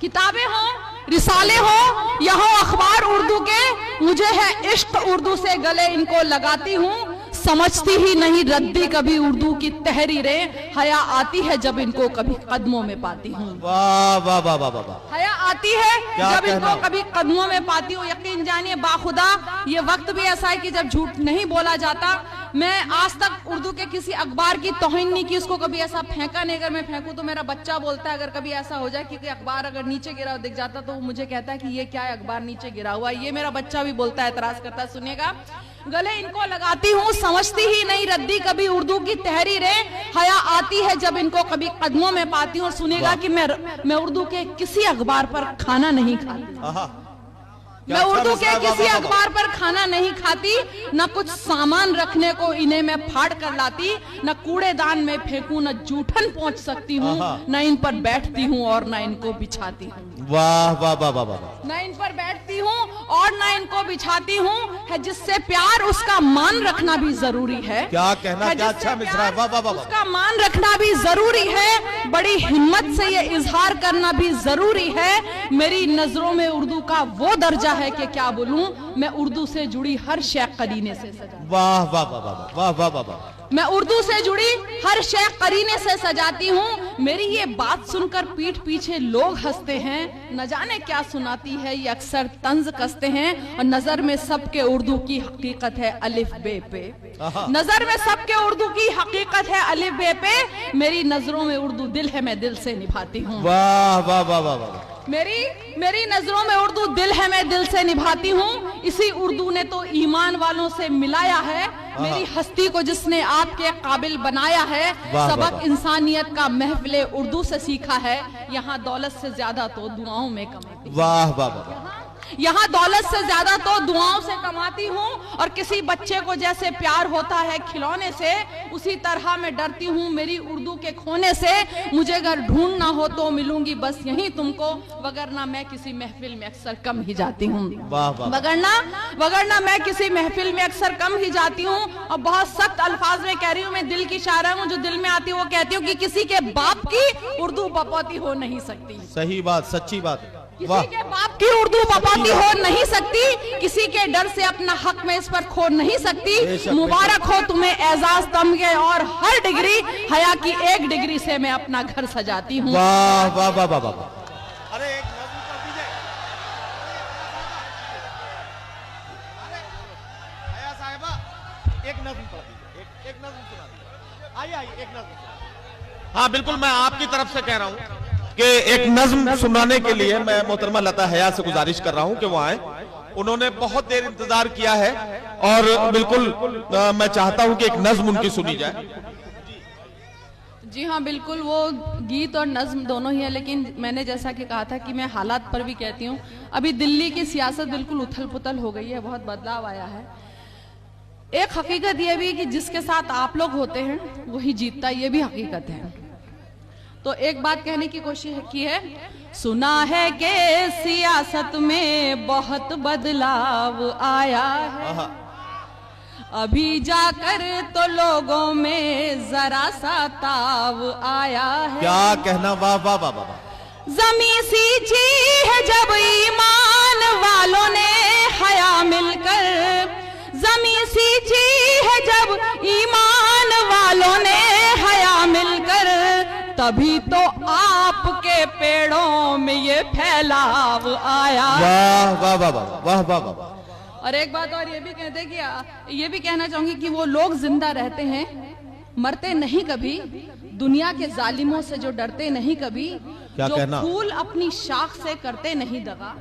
किताबें हों, रिसाले हो या हो अखबार उर्दू के, मुझे है इश्क उर्दू से गले इनको लगाती हूँ। समझती ही नहीं रद्दी कभी उर्दू की तहरीरें, हया आती है जब इनको कभी कदमों में पाती हूँ। वाह वाह वाह वाह वाह। हया आती है जब इनको कभी कदमों में पाती हूँ। यकीन जानिए बाखुदा ये वक्त भी ऐसा है कि जब झूठ नहीं बोला जाता। मैं आज तक उर्दू के किसी अखबार की तौहीन नहीं की, उसको कभी ऐसा फेंका नहीं। अगर मैं फेंकूं तो मेरा बच्चा बोलता है, अगर कभी ऐसा हो जाए कि अखबार अगर नीचे गिरा हुआ दिख जाता तो वो मुझे कहता है कि ये क्या है, अखबार नीचे गिरा हुआ है। ये मेरा बच्चा भी बोलता है, एतराज करता है। सुनिएगा, गले इनको लगाती हूँ, समझती ही नहीं रद्दी कभी उर्दू की तहरीरें, हया आती है जब इनको कभी कदमों में पाती हूँ। और सुनिएगा कि मैं उर्दू के किसी अखबार पर खाना नहीं खाती। मैं उर्दू के किसी अखबार पर खाना नहीं खाती, न कुछ सामान रखने को इन्हें मैं फाड़ कर लाती, न कूड़ेदान में फेंकूं, न जूठन पहुंच सकती हूँ, न इन पर बैठती हूँ और न इनको बिछाती हूँ। वाह वाह वाह वाह वाह। न इन पर बैठती हूँ और न इनको बिछाती हूँ। है जिससे प्यार उसका मान रखना भी जरूरी है। क्या कहना, क्या अच्छा मिसरा। वाह वाह वाह। उसका मान रखना भी जरूरी है, बड़ी हिम्मत से ये इजहार करना भी जरूरी है। मेरी नजरों में उर्दू का वो दर्जा है कि क्या बोलूं, मैं उर्दू से जुड़ी हर शय करीने से सजाती। वाह वाह वाह वाह वाह वाह वाह वाह। मैं उर्दू से जुड़ी हर शय करीने से सजाती हूँ। मेरी ये बात सुनकर पीठ पीछे लोग हंसते हैं, न जाने क्या सुनाती है ये, अक्सर तंज कसते हैं। और नजर में सबके उर्दू की हकीकत है अलिफ बे पे। नजर में सबके उर्दू की हकीकत है अलिफ बे पे। मेरी नजरों में उर्दू दिल है, मैं दिल से निभाती हूँ। वाह वाह वाह वाह वाह। मेरी नजरों में उर्दू दिल है, मैं दिल से निभाती हूँ। इसी उर्दू ने तो ईमान वालों से मिलाया है। मेरी हस्ती को जिसने आपके काबिल बनाया है, सबक इंसानियत का महफिले उर्दू से सीखा है। यहाँ दौलत से ज्यादा तो दुआओं में कमाती। वाह वाह वाह। यहाँ दौलत से ज्यादा तो दुआओं से कमाती हूँ। और किसी बच्चे को जैसे प्यार होता है खिलौने से, उसी तरह मैं डरती हूँ मेरी उर्दू के खोने से। मुझे अगर ढूंढना हो तो मिलूंगी बस यहीं तुमको, वगरना मैं किसी महफिल में अक्सर कम ही जाती हूँ। वगरना मैं किसी महफिल में अक्सर कम ही जाती हूँ। और बहुत सख्त अल्फाज में कह रही हूँ, मैं दिल की शायरा हूँ। जो दिल में आती है वो कहती हूँ कि किसी के बाप की उर्दू बपौती हो नहीं सकती। सही बात, सच्ची बात। किसी के बाप की उर्दू बपौती हो नहीं सकती, किसी के डर से अपना हक में इस पर खो नहीं सकती। मुबारक हो तुम्हें एजाज तमगे और हर डिग्री, हया की एक डिग्री से मैं अपना घर सजाती हूँ। वाह वाह वाह वाह वाह। अरे एक नज़्म पढ़ दीजिए। हया साहिबा एक नज़्म पढ़ दीजिए, एक नज़्म सुना दीजिए। आइए एक नज़्म। हाँ बिल्कुल, मैं आपकी तरफ से कह रहा हूँ कि एक नज्म सुनाने के लिए मैं मोहतरमा लता हया से गुजारिश कर रहा हूं कि वो आए। उन्होंने बहुत देर इंतजार किया है और बिल्कुल मैं चाहता हूं कि एक नज्म उनकी सुनी जाए। जी हाँ बिल्कुल, वो गीत और नज्म दोनों ही है। लेकिन मैंने जैसा कि कहा था कि मैं हालात पर भी कहती हूँ। अभी दिल्ली की सियासत बिल्कुल उथल पुथल हो गई है, बहुत बदलाव आया है। एक हकीकत यह भी कि जिसके साथ आप लोग होते हैं वही जीतता, ये भी हकीकत है। तो एक बात कहने की कोशिश की है, सुना है कि सियासत में बहुत बदलाव आया है, अभी जाकर तो लोगों में जरा सा ताव आया है। क्या कहना, वाह वाह वाह वाह। जमी सींची है जब ईमान वालों ने हया मिलकर, जमी सींची है जब ईमान वालों ने हया मिलकर, तभी तो आपके पेड़ों में ये फैलाव आया। वाह वाह वाह वाह वाह वाह। और एक बात और ये भी कहते कि ये भी कहना चाहूंगी कि वो लोग जिंदा रहते हैं, मरते नहीं कभी, दुनिया के जालिमों से जो डरते नहीं कभी, जो फूल अपनी शाख से करते नहीं दगा,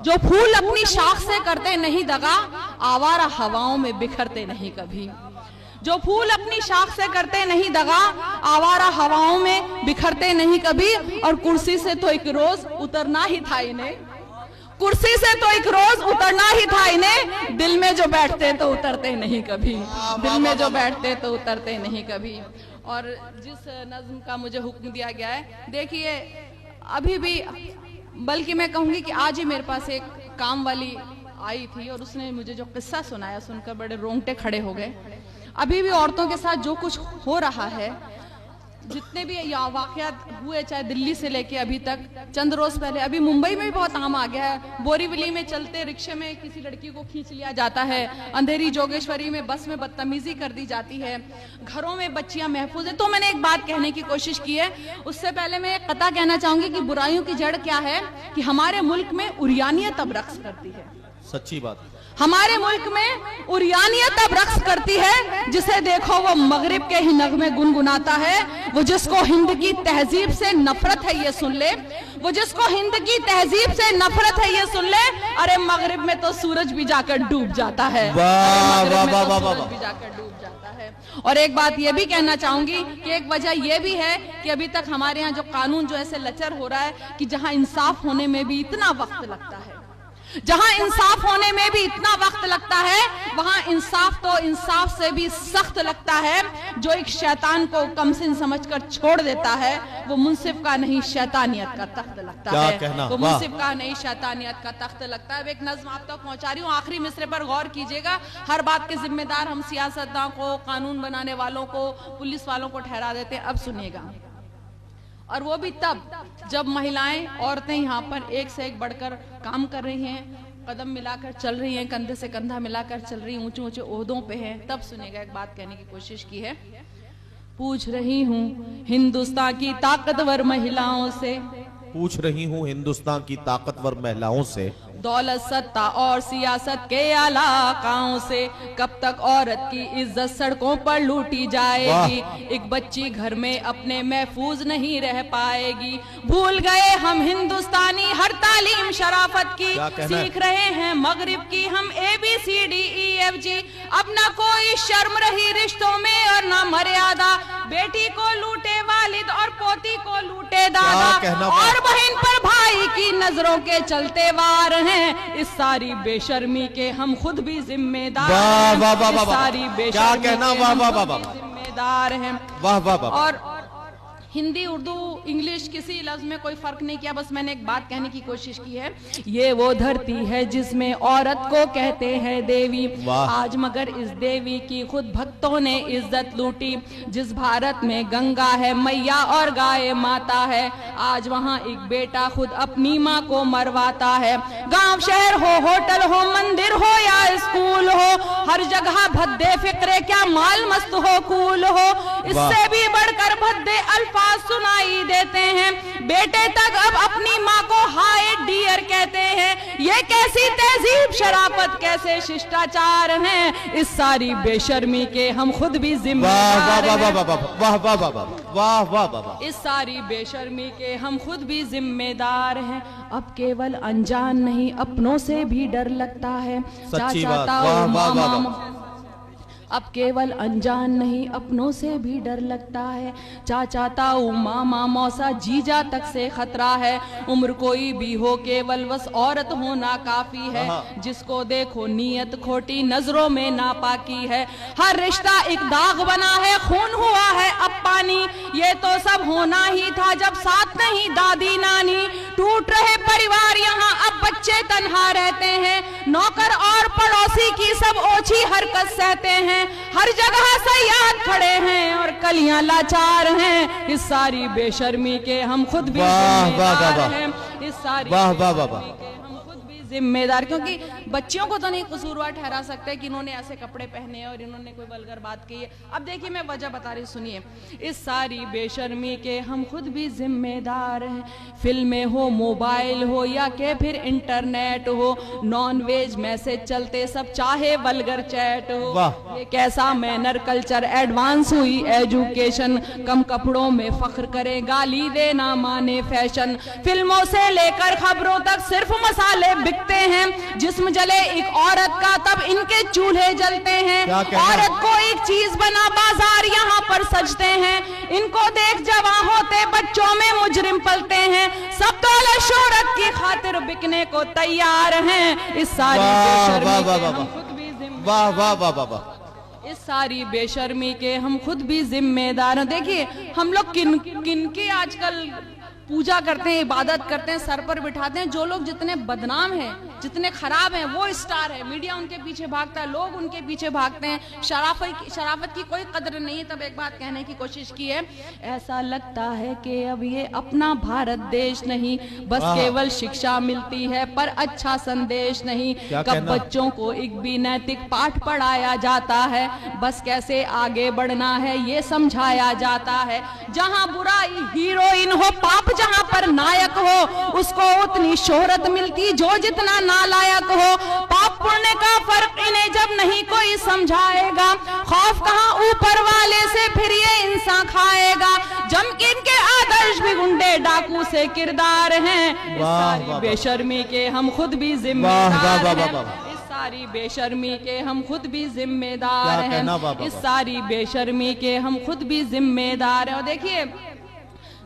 जो फूल अपनी शाख से करते नहीं दगा, आवारा हवाओं में बिखरते नहीं कभी, जो फूल अपनी शाख से करते नहीं दगा, आवारा हवाओं में बिखरते नहीं कभी। और कुर्सी से तो एक रोज उतरना ही था इन्हें, कुर्सी से तो एक रोज उतरना ही था इन्हें, दिल में जो बैठते तो उतरते नहीं कभी, दिल में जो बैठते तो उतरते नहीं कभी। और जिस नज्म का मुझे हुक्म दिया गया है, देखिए अभी भी, बल्कि मैं कहूंगी कि आज ही मेरे पास एक काम वाली आई थी और उसने मुझे जो किस्सा सुनाया सुनकर बड़े रोंगटे खड़े हो गए। अभी भी औरतों के साथ जो कुछ हो रहा है, जितने भी वाकयात हुए, चाहे दिल्ली से लेके अभी तक, चंद रोज पहले अभी मुंबई में भी बहुत आम आ गया है। बोरीवली में चलते रिक्शे में किसी लड़की को खींच लिया जाता है, अंधेरी जोगेश्वरी में बस में बदतमीजी कर दी जाती है, घरों में बच्चियां महफूज है। तो मैंने एक बात कहने की कोशिश की है, उससे पहले मैं एक कथा कहना चाहूंगी कि बुराइयों की जड़ क्या है, कि हमारे मुल्क में उरियानियत अब रक्स करती है। सच्ची बात। हमारे मुल्क में उरियानियत अब रक्स करती है, जिसे देखो वो मगरिब के ही नगमे गुनगुनाता है। वो जिसको हिंद की तहजीब से नफरत है ये सुन ले, वो जिसको हिंद की तहजीब से नफरत है ये सुन ले, अरे मगरिब में तो सूरज भी जाकर डूब जाता है। सूरज भी जाकर डूब जाता है। और एक बात ये भी कहना चाहूंगी कि एक वजह ये भी है कि अभी तक हमारे यहाँ जो कानून जो ऐसे लचर हो रहा है कि जहां इंसाफ होने में भी इतना वक्त लगता है, जहां इंसाफ होने में भी इतना वक्त लगता है, वहां इंसाफ तो इंसाफ से भी सख्त लगता है। जो एक शैतान को कमसिन समझकर छोड़ देता है, वो मुंसिफ का नहीं शैतानियत का तख्त लगता है। वो मुंसिफ का नहीं शैतानियत का तख्त लगता है। एक नज्म आप तक पहुंचा रही हूँ, आखिरी मिसरे पर गौर कीजिएगा। हर बात के जिम्मेदार हम सियासतदान को, कानून बनाने वालों को, पुलिस वालों को ठहरा देते हैं। अब सुनिएगा, और वो भी तब जब महिलाएं, औरतें यहाँ पर एक से एक बढ़कर काम कर रही हैं, कदम मिलाकर चल रही हैं, कंधे से कंधा मिलाकर चल रही हैं, ऊंचे ऊंचे ओहदों पे हैं। तब सुनेगा, एक बात कहने की कोशिश की है। पूछ रही हूँ हिंदुस्तान की ताकतवर महिलाओं से, पूछ रही हूँ हिंदुस्तान की ताकतवर महिलाओं से, दौलत सत्ता और सियासत के इलाकाओं से, कब तक औरत की इज्जत सड़कों पर लूटी जाएगी। एक बच्ची घर में अपने महफूज नहीं रह पाएगी। भूल गए हम हिंदुस्तानी हर तालीम शराफत की, सीख रहे हैं मगरिब की हम ABCDEFG। अब ना कोई शर्म रही रिश्तों में और ना मर्यादा, बेटी को लूटे वालिद और पोती को लूटे दादा, और बहन पर भाई की नजरों के चलते वार हैं। इस सारी बेशर्मी के हम खुद भी जिम्मेदार हैं। सारी बेशर्मी के हम खुद भी जिम्मेदार हैं। और हिंदी, उर्दू, इंग्लिश किसी लफ्ज में कोई फर्क नहीं किया, बस मैंने एक बात कहने की कोशिश की है। ये वो धरती है जिसमें औरत को कहते हैं देवी, आज मगर इस देवी की खुद भक्तों ने इज्जत लूटी। जिस भारत में गंगा है मैया और गाय माता है, आज वहाँ एक बेटा खुद अपनी माँ को मरवाता है। गांव शहर हो, होटल हो, मंदिर हो या स्कूल हो, हर जगह भद्दे फिक्रे क्या माल मस्त हो, कूल हो। इससे भी बढ़कर भद्दे अल्फाज सुनाई देते हैं। बेटे तक अब अपनी माँ को हाय डियर कहते हैं। ये कैसी तहजीब शराफत, कैसे शिष्टाचार हैं। इस सारी बेशर्मी के हम खुद भी जिम्मेदार हैं। इस सारी बेशर्मी के हम खुद भी जिम्मेदार हैं। अब केवल अनजान नहीं अपनों से भी डर लगता है। अब केवल अनजान नहीं अपनों से भी डर लगता है। चाचा ताऊ मामा मौसा जीजा तक से खतरा है। उम्र कोई भी हो केवल बस औरत होना काफी है। जिसको देखो नीयत खोटी नजरों में नापाकी है। हर रिश्ता एक दाग बना है, खून हुआ है अब पानी। ये तो सब होना ही था जब साथ नहीं दादी नानी। टूट रहे परिवार यहाँ अब बच्चे तन्हा रहते हैं। नौकर और पड़ोसी की सब ओछी हरकत सहते हैं। हर जगह सयाद खड़े हैं और कलियां लाचार हैं। इस सारी बेशर्मी के हम खुद भी जिम्मेदार हैं। इस सारी बेशर्मी के हम खुद भी जिम्मेदार, क्योंकि बच्चियों को तो नहीं कसूरवार ठहरा सकते कि इन्होंने ऐसे कपड़े पहने और इन्होंने कोई वल्गर बात की है। अब देखिए मैं वजह बता रही, सुनिए। इस सारी बेशर्मी के हम खुद भी जिम्मेदार हैं। फिल्में हो, मोबाइल हो या के फिर इंटरनेट हो, नॉन वेज मैसेज चलते सब चाहे वल्गर चैट हो। ये कैसा मैनर कल्चर, एडवांस हुई एजुकेशन। कम कपड़ों में फख्र करे, गाली देना माने फैशन। फिल्मों से लेकर खबरों तक सिर्फ मसाले बिकते हैं। जिस्म जले एक औरत का तब इनके चूल्हे जलते हैं। औरत को एक चीज बना बाजार यहाँ पर सजते हैं। इनको देख जवां होते बच्चों में मुजरिम पलते हैं। सब दौलत शोहरत की खातिर बिकने को तैयार हैं। इस सारी बेशर्मी के हम खुद भी इस सारी बेशर्मी के हम खुद भी जिम्मेदार हैं। देखिए हम लोग किन की आजकल पूजा करते हैं, इबादत करते हैं, सर पर बिठाते हैं। जो लोग जितने बदनाम हैं, जितने खराब हैं, वो स्टार है, मीडिया उनके पीछे भागता है, लोग उनके पीछे भागते हैं। शराफत की कोई कदर नहीं है। तब एक बात कहने की कोशिश की है, ऐसा लगता है कि अब ये अपना भारत देश नहीं, बस केवल शिक्षा मिलती है पर अच्छा संदेश नहीं। कब बच्चों को एक भी नैतिक पाठ पढ़ाया जाता है, बस कैसे आगे बढ़ना है ये समझाया जाता है। जहां बुराई हीरोइन हो, पाप जहां पर नायक हो, उसको उतनी शोहरत मिलती जो जितना नालायक हो। पाप पुण्य का फर्क इन्हें जब नहीं कोई समझाएगा, खौफ कहां ऊपर वाले से फिर ये इंसान खाएगा। जम के इनके आदर्श भी गुंडे डाकू से किरदार हैं। इस सारी बेशर्मी के हम खुद भी जिम्मेदार हैं। इस सारी बेशर्मी के हम खुद भी जिम्मेदार हैं। इस सारी बेशर्मी के हम खुद भी जिम्मेदार हैं। और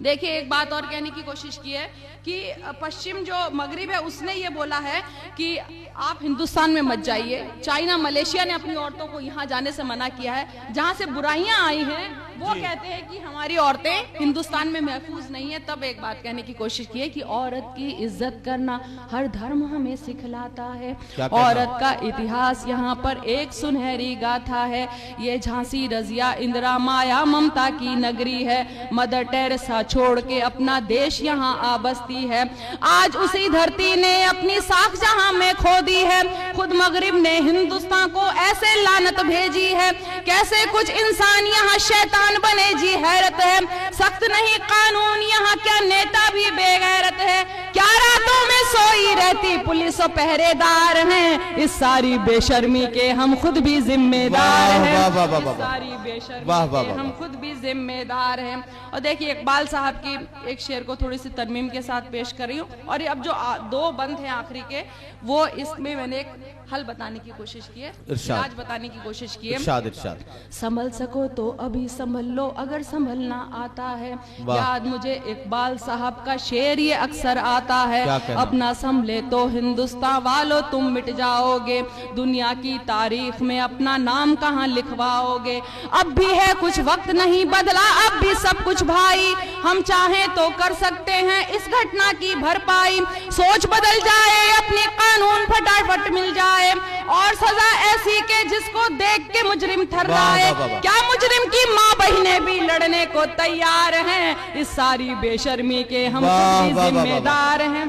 देखिए एक बात और कहने की कोशिश की है कि पश्चिम जो मगरिब है उसने ये बोला है कि आप हिंदुस्तान में मत जाइए। चाइना, मलेशिया ने अपनी औरतों को यहाँ जाने से मना किया है। जहाँ से बुराइयां आई हैं वो कहते हैं कि हमारी औरतें हिंदुस्तान में महफूज नहीं है। तब एक बात कहने की कोशिश की है कि औरत की इज्जत करना हर धर्म हमें सिखलाता है। औरत का इतिहास यहाँ पर एक सुनहरी गाथा है। ये झांसी, रजिया, इंदिरा, माया, ममता की नगरी है। मदर टेरेसा छोड़ के अपना देश यहाँ आ बसती है। आज उसी धरती ने अपनी साख जहाँ में खो दी है। खुद मगरिब ने हिंदुस्तान को ऐसे लानत भेजी है। कैसे कुछ इंसान यहाँ शैतान बने जी, हैरत है। सख्त नहीं कानून यहाँ, क्या नेता भी बेगैरत है। क्या रातों में सोई रहती पुलिस और पहरेदार हैं। इस सारी बेशर्मी के हम खुद भी जिम्मेदार हैं। इस सारी बेशर्मी के हम खुद भी जिम्मेदार हैं। और देखिए इकबाल साहब की एक शेर को थोड़ी सी तरमीम के साथ पेश कर रही हूँ। और अब जो दो बंद हैं आखिरी के, वो इसमें मैंने एक हल बताने की कोशिश की है, इलाज बताने की कोशिश की है। इरशाद। संभल सको तो अभी संभल लो, अगर संभलना आता है। याद मुझे इकबाल साहब का शेर ये अक्सर आता है, अपना संभले तो हिंदुस्तान वालों तुम मिट जाओगे। दुनिया की तारीख में अपना नाम कहाँ लिखवाओगे। अब भी है कुछ वक्त नहीं बदला, अब भी सब कुछ भाई। हम चाहें तो कर सकते हैं इस घटना की भरपाई। सोच बदल जाए, अपने कानून फटाफट मिल जाए, और सजा ऐसी के जिसको देख के मुजरिम थर्राए। क्या मुजरिम की माँ बहनें भी लड़ने को तैयार हैं। इस सारी बेशर्मी के हम खुद भी जिम्मेदार हैं।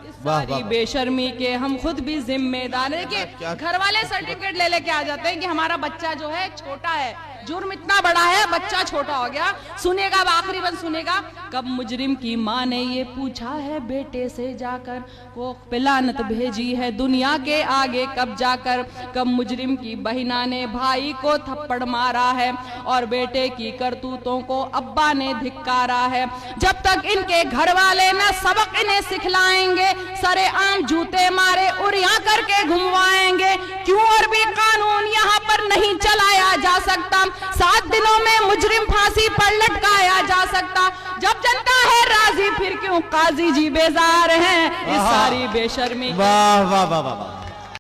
इस सारी बेशर्मी के हम खुद भी जिम्मेदार हैं। देखिए घर वाले सर्टिफिकेट ले लेके आ जाते हैं कि हमारा बच्चा जो है छोटा है, जुर्म इतना बड़ा है, बच्चा छोटा हो गया। सुनेगा, आखिरी बंद सुनेगा, कब मुजरिम की माँ ने ये पूछा है बेटे से जाकर, वो पिलानत भेजी है दुनिया के आगे कब जाकर। कब मुजरिम की बहिना ने भाई को थप्पड़ मारा है, और बेटे की करतूतों को अब्बा ने धिक्कारा है। जब तक इनके घर वाले न सबक इन्हें सिखलाएंगे, सरे आम जूते मारे उरिया करके घुमवाएंगे। क्यों और भी कानून यहाँ पर नहीं चलाया जा सकता। 7 दिनों में मुजरिम फांसी पर लटकाया जा सकता। जब जनता है राजी फिर क्यों काजी जी बेजार हैं। इस सारी बेशर्मी। वाह वाह वाह वाह।